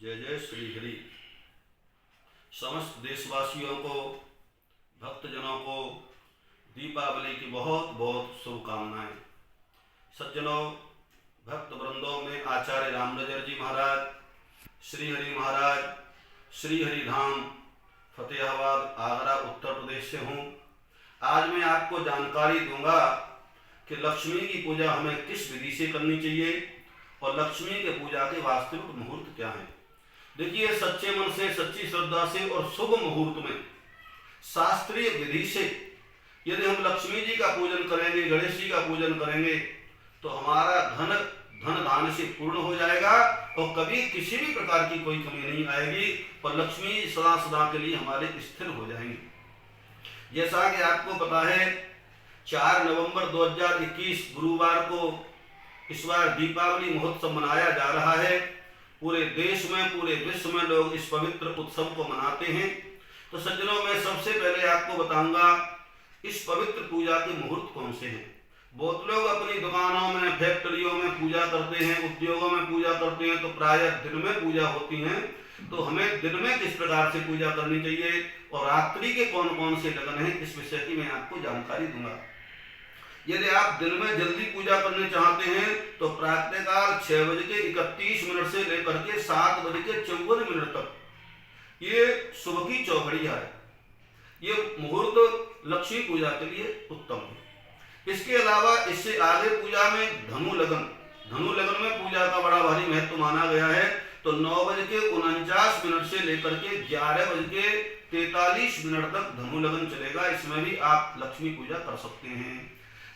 जय जय श्री हरि। समस्त देशवासियों को, भक्तजनों को दीपावली की बहुत बहुत शुभकामनाएं। सज्जनों, भक्त वृंदों में आचार्य रामनजर जी महाराज, श्री हरि महाराज, श्री हरि धाम फतेहाबाद आगरा उत्तर प्रदेश से हूँ। आज मैं आपको जानकारी दूंगा कि लक्ष्मी की पूजा हमें किस विधि से करनी चाहिए और लक्ष्मी के पूजा के वास्तविक मुहूर्त क्या है। देखिए, सच्चे मन से, सच्ची श्रद्धा से और शुभ मुहूर्त में शास्त्रीय विधि से यदि हम लक्ष्मी जी का पूजन करेंगे, गणेश जी का पूजन करेंगे तो हमारा धन धान से पूर्ण हो जाएगा और कभी किसी भी प्रकार की कोई कमी नहीं आएगी और लक्ष्मी सदा सदा के लिए हमारे स्थिर हो जाएंगे। जैसा कि आपको पता है, 4 नवंबर 2021 गुरुवार को इस बार दीपावली महोत्सव मनाया जा रहा है। पूरे देश में, पूरे विश्व में लोग इस पवित्र उत्सव को मनाते हैं। तो सज्जनों, मैं सबसे पहले आपको बताऊंगा इस पवित्र पूजा के मुहूर्त कौन से हैं। बहुत लोग अपनी दुकानों में, फैक्ट्रियों में पूजा करते हैं, उद्योगों में पूजा करते हैं, तो प्रायः दिन में पूजा होती है। तो हमें दिन में किस प्रकार से पूजा करनी चाहिए और रात्रि के कौन कौन से लगन हैं, इस विषय की मैं आपको जानकारी दूंगा। यदि आप दिन में जल्दी पूजा करना चाहते हैं तो प्रातःकाल 6:31 से लेकर के 7:54 तक ये सुबह की चौघड़िया है। ये मुहूर्त लक्ष्मी पूजा के लिए उत्तम है। इसके अलावा इससे आगे पूजा में धनु लगन में पूजा का बड़ा भारी महत्व माना गया है। तो 9:49 से लेकर के 11:43 तक धनु लगन चलेगा। इसमें भी आप लक्ष्मी पूजा कर सकते हैं।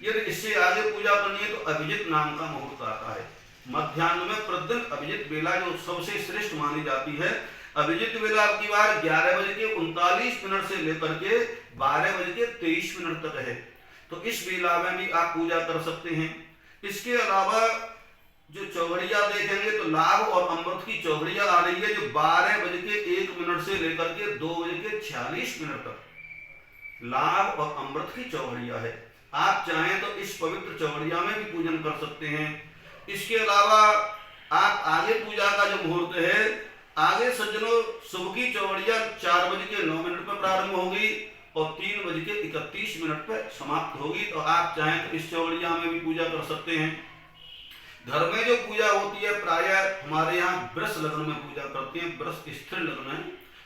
यदि इससे आगे पूजा करनी है तो अभिजित नाम का मुहूर्त आता है। मध्याह्न में प्रतिदिन अभिजित बेला जो सबसे श्रेष्ठ मानी जाती है। अभिजित बेला की बार 11:39 से लेकर के 12:23 तक है। तो इस बेला में भी आप पूजा कर सकते हैं। इसके अलावा जो चौघड़िया देखेंगे तो लाभ और अमृत की चौघड़िया आ रही है, जो 12:01 से लेकर के 2:46 तक लाभ और अमृत की चौघड़िया है। आप चाहें तो इस पवित्र चौघड़िया में भी पूजन कर सकते हैं। इसके अलावा आप आगे पूजा का जो मुहूर्त है, आगे सज्जनों सुबह की चौघड़िया 4:09 पर प्रारंभ होगी और 3:31 पर समाप्त होगी। तो आप चाहें तो इस चौघड़िया में भी पूजा कर सकते हैं। घर में जो पूजा होती है प्रायः हमारे यहाँ वृष लगन में पूजा करते हैं। वृष स्थिर लगन है,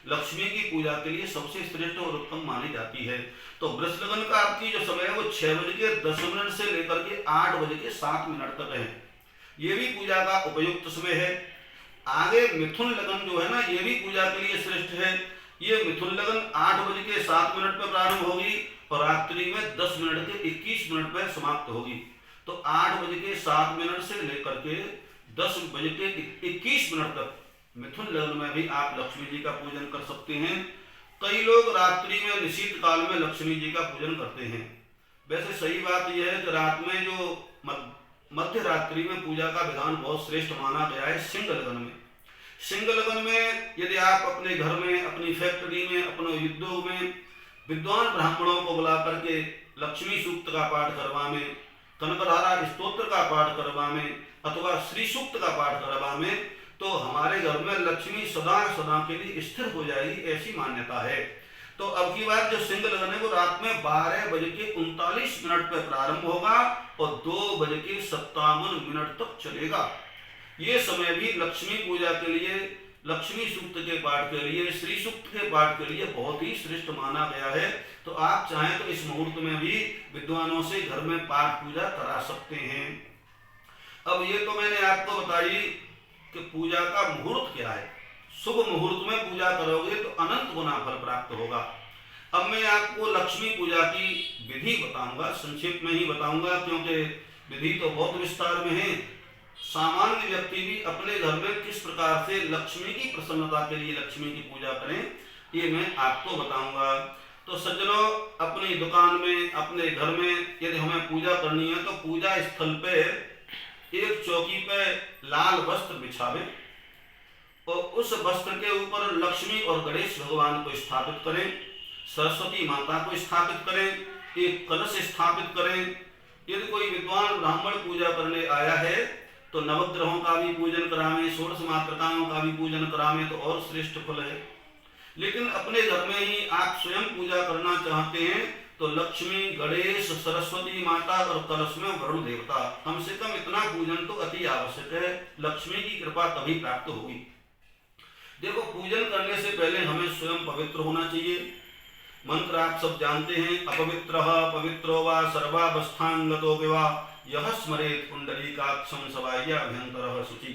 लक्ष्मी की पूजा के लिए सबसे श्रेष्ठ और उत्तम मानी जाती है। तो वृष लगन का आपकी जो समय है वो 6:10 से लेकर के 8:07 तक है। ये भी पूजा का उपयुक्त समय है। आगे मिथुन लगन जो है ना, ये भी पूजा के लिए श्रेष्ठ है। ये मिथुन लगन 8:07 पर प्रारंभ होगी और रात्रि में 10:21 पर समाप्त होगी। तो 8:07 से लेकर के 10:21 तक मिथुन लगन में भी आप लक्ष्मी जी का पूजन कर सकते हैं। कई लोग रात्रि में, निशीत काल में लक्ष्मी जी का पूजन करते हैं। वैसे सही बात यह है कि रात में जो मध्य रात्रि में पूजा का विधान बहुत श्रेष्ठ माना गया है। सिंह लगन में यदि आप अपने घर में, अपनी फैक्ट्री में, अपने उद्योग में विद्वान ब्राह्मणों को बुला करके लक्ष्मी सूक्त का पाठ करवावे, कनकधारा स्तोत्र का पाठ करवावे अथवा श्री सूक्त का पाठ करवावे तो हमारे घर में लक्ष्मी सदा सदा के लिए स्थिर हो जाएगी, ऐसी मान्यता है। तो अब की बात जो सिंह लगन है वो रात में 12:39 पर प्रारंभ होगा और 2:57 तक चलेगा। ये समय भी लक्ष्मी पूजा के लिए, लक्ष्मी सूक्त के पाठ के लिए, श्री सूक्त के पाठ के लिए बहुत ही श्रेष्ठ माना गया है। तो आप चाहें तो इस मुहूर्त में भी विद्वानों से घर में पाठ पूजा करा सकते हैं। अब ये तो मैंने आपको बताई कि पूजा का मुहूर्त क्या है। शुभ मुहूर्त में पूजा करोगे तो अनंत गुना फल प्राप्त होगा। अब मैं आपको लक्ष्मी पूजा की विधि बताऊंगा, संक्षेप में ही बताऊंगा क्योंकि विधि तो बहुत विस्तार में है। सामान्य व्यक्ति भी अपने घर में किस प्रकार से लक्ष्मी की प्रसन्नता के लिए लक्ष्मी की पूजा करें, ये मैं आपको बताऊंगा। तो सज्जनों, अपनी दुकान में, अपने घर में यदि हमें पूजा करनी है तो पूजा स्थल पे एक चौकी पे लाल वस्त्र बिछावे और उस वस्त्र के ऊपर लक्ष्मी और गणेश भगवान को स्थापित करें, सरस्वती माता को स्थापित करें, एक कलश स्थापित करें। यदि कोई विद्वान ब्राह्मण पूजा करने आया है तो नवग्रहों का भी पूजन करावें, षोडश मातृकाओं का भी पूजन करावें तो और श्रेष्ठ फल है। लेकिन अपने घर में ही आप स्वयं पूजा करना चाहते हैं तो लक्ष्मी, गणेश, सरस्वती माता और कलश में वरुण देवता, कम से कम इतना पूजन तो अति आवश्यक है। लक्ष्मी की कृपा तभी प्राप्त होगी। देखो, पूजन करने से पहले हमें स्वयं पवित्र होना चाहिए। मंत्र आप सब जानते हैं, अपवित्रः पवित्रो वा सर्वावस्थांगतो विवा यह स्मरेत पुंडरीकाक्षं सवाह्याभ्यंतरः शुचि।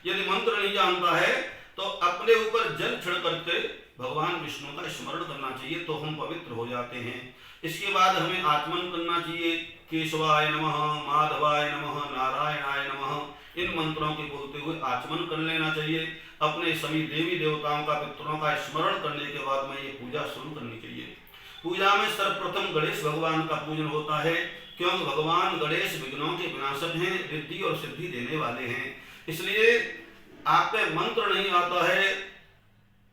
यदि मंत्र नहीं जानता है तो अपने ऊपर जल छिड़क करके भगवान विष्णु का स्मरण करना चाहिए, तो हम पवित्र हो जाते हैं। इसके बाद हमें आचमन करना चाहिए, केशवाय नमः, माधवाय नमः, नारायणाय नमः। इन मंत्रों के बोलते हुए आचमन कर लेना चाहिए। अपने सभी देवी देवताओं का, पितरों का स्मरण करने के बाद में ये पूजा शुरू करनी चाहिए। पूजा में सर्वप्रथम गणेश भगवान का पूजन होता है, क्योंकि भगवान गणेश विघ्नों के विनाशक हैं, रिद्धि और सिद्धि देने वाले हैं। इसलिए आप पे मंत्र नहीं आता है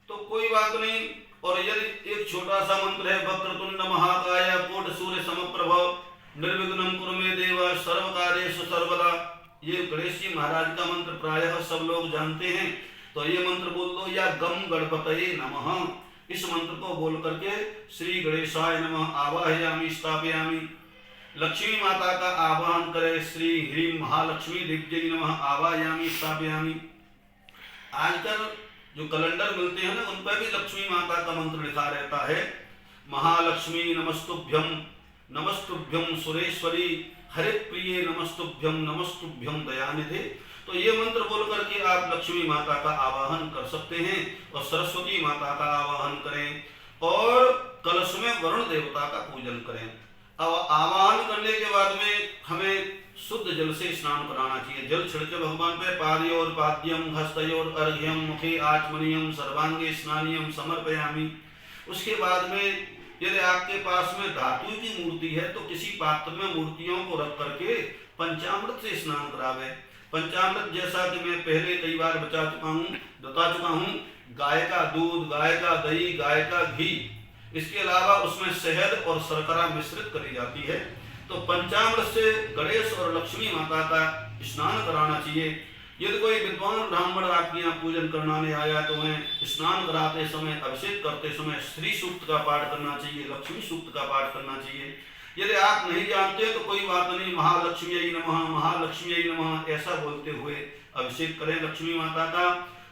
तो कोई बात नहीं, और यदि एक छोटा सा मंत्र है, वक्रतुंड महाकाय कोटि सूर्य समप्रभ निर्विघ्नं कुरु मे देव सर्वकार्येषु सर्वदा, ये गणेश जी महाराज का मंत्र प्रायः सब लोग जानते हैं, तो ये मंत्र बोल दो। या गम गणपतये नमः, इस मंत्र को बोल करके श्री गणेशाय नमः आवाहयामि स्थापयामि। लक्ष्मी माता का आवाहन करें, श्री ह्रीं महालक्ष्मी दिव्यै नमः आवाहयामि स्थापयामि। आजकल जो कैलेंडर मिलते हैं ना, उन पर भी लक्ष्मी माता का मंत्र लिखा रहता है, महालक्ष्मी नमस्तुभ्यं, नमस्तुभ्यं सुरेश्वरी, हरिप्रिये नमस्तुभ्यं, नमस्तुभ्यं दयानिधे। तो ये मंत्र बोल करके आप लक्ष्मी माता का आवाहन कर सकते हैं और सरस्वती माता का आवाहन करें, और कलश में वरुण देवता का पूजन करें। अब आवाहन करने के बाद में हमें शुद्ध जल से स्नान कराना चाहिए। जल छिड़के भगवान पे पादयोर पाद्यम हस्तयोर अर्घ्यम मुखे आचमनीयम सर्वांगे स्नानियम समर्पयामि। उसके बाद में यदि आपके पास में धातु की मूर्ति है तो किसी पात्र में मूर्तियों को रख करके पंचामृत से स्नान करावे। पंचामृत जैसा कि मैं पहले कई बार बता चुका हूँ, गाय का दूध, गाय का दही, गाय का घी, इसके अलावा उसमें शहद और शर्करा मिश्रित करी जाती है। तो पंचामृत से गणेश और लक्ष्मी माता का स्नान कराना चाहिए। यदि कोई विद्वान ब्राह्मण आपके यहाँ पूजन कराने आया तो उन्हें स्नान कराते समय, अभिषेक करते समय श्री सूक्त का पाठ करना चाहिए, लक्ष्मी सूक्त का पाठ करना चाहिए। यदि आप नहीं जानते तो कोई बात नहीं, महालक्ष्मी नमः, महालक्ष्मी नमः ऐसा बोलते हुए अभिषेक करें लक्ष्मी माता का,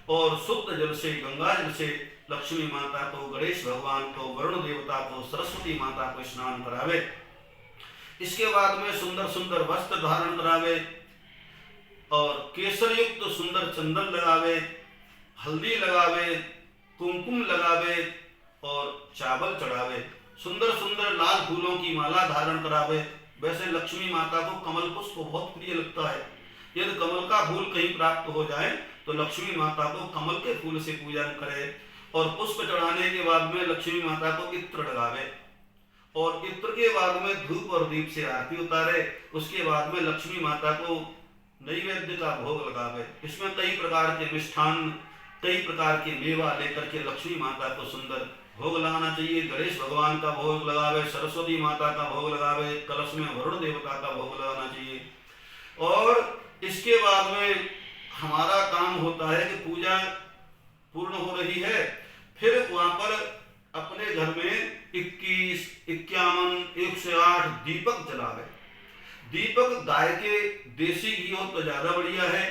और शुद्ध जल से, गंगा जल से लक्ष्मी माता को, गणेश भगवान को, वरुण देवता को, सरस्वती माता को स्नान करावे। इसके बाद में सुंदर सुंदर वस्त्र धारण करावे और केसर युक्त सुंदर चंदन लगावे, हल्दी लगावे, कुमकुम लगावे और चावल चढ़ावे। सुंदर सुंदर लाल फूलों की माला धारण करावे। वैसे लक्ष्मी माता को कमल पुष्प बहुत प्रिय लगता है। यदि कमल का फूल कहीं प्राप्त हो जाए तो लक्ष्मी माता को कमल के फूल से पूजन करे, और पुष्प चढ़ाने के बाद में लक्ष्मी माता को इत्र लगावे, और इत्र के बाद में धूप और दीप से आरती उतारे। उसके बाद में लक्ष्मी माता को नैवेद्य का भोग लगावे। इसमें कई प्रकार के मिष्ठान, कई प्रकार के मेवा लेकर के लक्ष्मी माता को सुंदर भोग लगाना चाहिए। गणेश भगवान का भोग लगावे, सरस्वती माता का भोग लगावे, कलश में वरुण देवता का भोग लगाना चाहिए। और इसके बाद में हमारा काम होता है कि पूजा पूर्ण हो रही है, फिर वहां पर अपने घर में 21, 51, 108 दीपक जलावे। दीपक गाय के देसी घी हो तो ज्यादा बढ़िया है,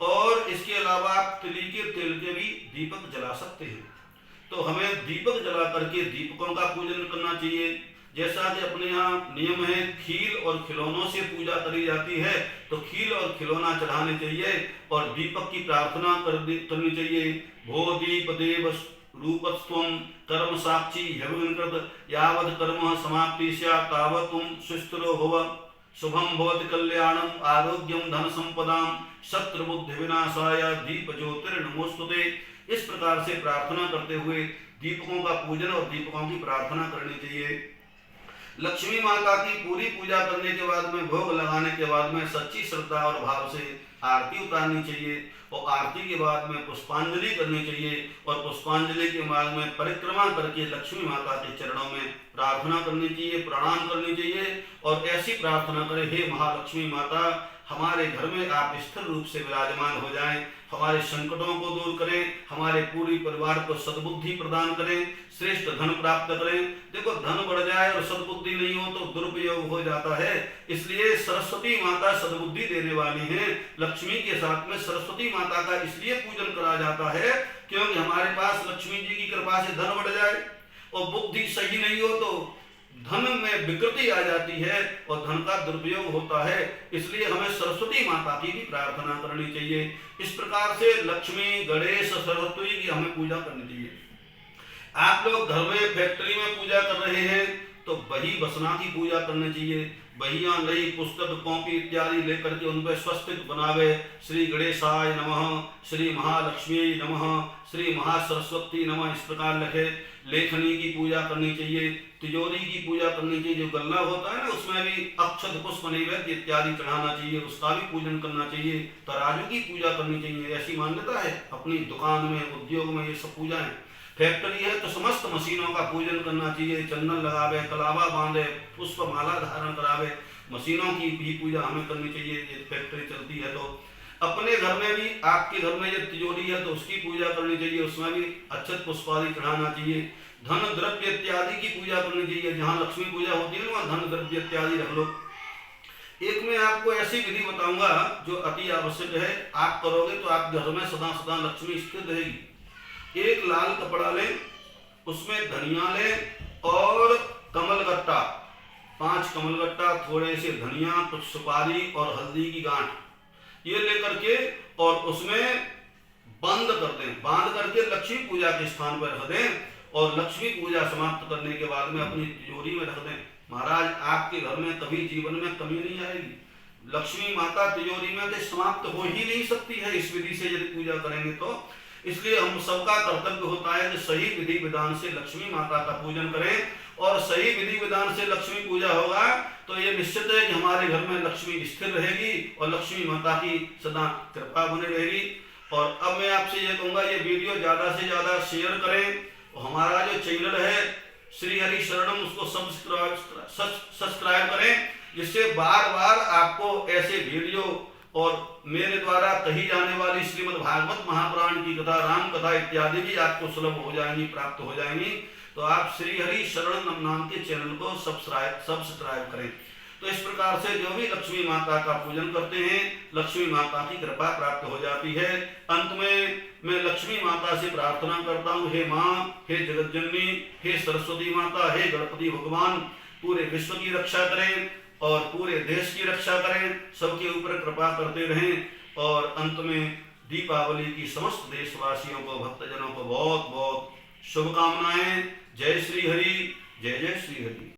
और इसके अलावा आप तिली के तेल के भी दीपक जला सकते हैं। तो हमें दीपक जला करके दीपकों का पूजन करना चाहिए। जैसा कि अपने यहाँ नियम है, खील और खिलौनों से पूजा करी जाती है, तो खील और खिलौना चढ़ाने चाहिए और दीपक की प्रार्थना करनी चाहिए। भो दीप देव रूपस्त्वं कर्म साक्षी ह्यभिकृत यावत् कर्म समाप्ति स्यात् तावत् तुम सुस्थिरो भव शुभम भवति कल्याणम आरोग्यम धन संपदां शत्रु बुद्धि विनाशाय दीप ज्योतिर्नमोस्तुते। इस प्रकार से प्रार्थना करते हुए दीपकों का पूजन और दीपकों की प्रार्थना करनी चाहिए। लक्ष्मी माता की पूरी पूजा करने के बाद में, भोग लगाने के बाद में सच्ची श्रद्धा और भाव से आरती उतारनी चाहिए, और आरती के बाद में पुष्पांजलि करनी चाहिए, और पुष्पांजलि के बाद में परिक्रमा करके लक्ष्मी माता के चरणों में प्रार्थना करनी चाहिए, प्रणाम करनी चाहिए, और ऐसी प्रार्थना करें, हे महालक्ष्मी माता, हमारे घर में आप स्थिर रूप से विराजमान हो जाएं, हमारे संकटों को दूर करें, हमारे पूरी परिवार को सद्बुद्धि प्रदान करें, श्रेष्ठ धन प्राप्त करें। देखो, धन बढ़ जाए और सद्बुद्धि नहीं हो तो दुरुपयोग हो जाता है। इसलिए सरस्वती माता सद्बुद्धि देने वाली हैं। लक्ष्मी के साथ में सरस्वती माता का इसलिए पूजन करा जाता है क्योंकि हमारे पास लक्ष्मी जी की कृपा से धन बढ़ जाए, और बुद्धि सही नहीं हो तो धन में विकृति आ जाती है और धन का दुरुपयोग होता है। इसलिए हमें सरस्वती माता की भी प्रार्थना करनी चाहिए। इस प्रकार से लक्ष्मी, गणेश, सरस्वती की हमें पूजा करनी चाहिए। आप लोग घर में, फैक्ट्री में पूजा कर रहे हैं तो बही बसना की पूजा करनी चाहिए। बहियां, नई पुस्तक, कॉपी इत्यादि लेकर के उन पर स्वस्तिक बनावे। श्री गणेशाय नमः, श्री महालक्ष्मी नमः, श्री महासरस्वती नमः, इस प्रकार लिखे। लेखनी की पूजा करनी चाहिए, तिजोरी की पूजा करनी चाहिए। जो गल्ला होता है ना, उसमें भी अक्षत, पुष्प, नैवेद्य इत्यादि चढ़ाना चाहिए, उसका भी पूजन करना चाहिए। तराजू की पूजा करनी चाहिए, ऐसी मान्यता है। अपनी दुकान में, उद्योग में ये सब पूजा है। फैक्ट्री है तो समस्त मशीनों का पूजन करना चाहिए। चंदन लगावे, कलावा बांधे, पुष्प माला धारण करावे, मशीनों की भी पूजा हमें करनी चाहिए। ये फैक्ट्री चलती है तो अपने घर में भी, आपके घर में ये तिजोरी है तो उसकी पूजा करनी चाहिए, उसमें भी अक्षत पुष्प आदि चढ़ाना चाहिए। धन द्रव्य इत्यादि की पूजा करनी चाहिए। जहाँ लक्ष्मी पूजा होती है वहाँ धन द्रव्य इत्यादि रख लो। एक मैं आपको ऐसी विधि बताऊंगा जो अति आवश्यक है। आप करोगे तो आपके घर में सदा सदा लक्ष्मी स्थिर रहेगी। एक लाल कपड़ा लें, उसमें धनिया लें और कमलगट्टा, 5 कमलगट्टा, थोड़े से धनिया, कुछ सुपारी और हल्दी की गांठ, ये लेकर के और उसमें बंद कर दें। बांध करके लक्ष्मी पूजा के स्थान पर रख दें और लक्ष्मी पूजा समाप्त करने के बाद में अपनी तिजोरी में रख दें। महाराज, आपके घर में कभी जीवन में कमी नहीं आएगी। लक्ष्मी माता तिजोरी में तो समाप्त हो ही नहीं सकती है इस विधि से यदि पूजा करेंगे तो। इसलिए हम सबका कर्तव्य होता है कि सही विधि विधान से लक्ष्मी माता का पूजन करें, और सही विधि विधान से लक्ष्मी पूजा होगा तो ये निश्चित है कि हमारे घर में लक्ष्मी स्थिर रहेगी और लक्ष्मी माता की सदा कृपा बनी रहेगी। और अब मैं आपसे ये कहूँगा, ये वीडियो ज़्यादा से ज़्यादा शेयर करें। और हमारा जो चैनल है श्री हरि शरणम, उसको सब्सक्राइब करें, जिससे बार बार आपको ऐसे वीडियो और मेरे द्वारा कही जाने वाली श्रीमद् भागवत महापुराण की कथा, राम कथा इत्यादि भी आपको सुलभ हो जाएंगी, प्राप्त हो जाएंगी। तो आप श्री हरि शरण नाम के चैनल को सब्सक्राइब करें। तो इस प्रकार से जो भी लक्ष्मी माता का पूजन करते हैं, लक्ष्मी माता की कृपा प्राप्त हो जाती है। अंत में मैं लक्ष्मी माता से प्रार्थना करता हूँ, हे माँ, हे जगतजननी, हे सरस्वती माता, हे गणपति भगवान, पूरे विश्व की रक्षा करें और पूरे देश की रक्षा करें, सबके ऊपर कृपा करते रहें। और अंत में दीपावली की समस्त देशवासियों को, भक्तजनों को बहुत बहुत शुभकामनाएं। जय श्री हरि, जय जय श्री हरि।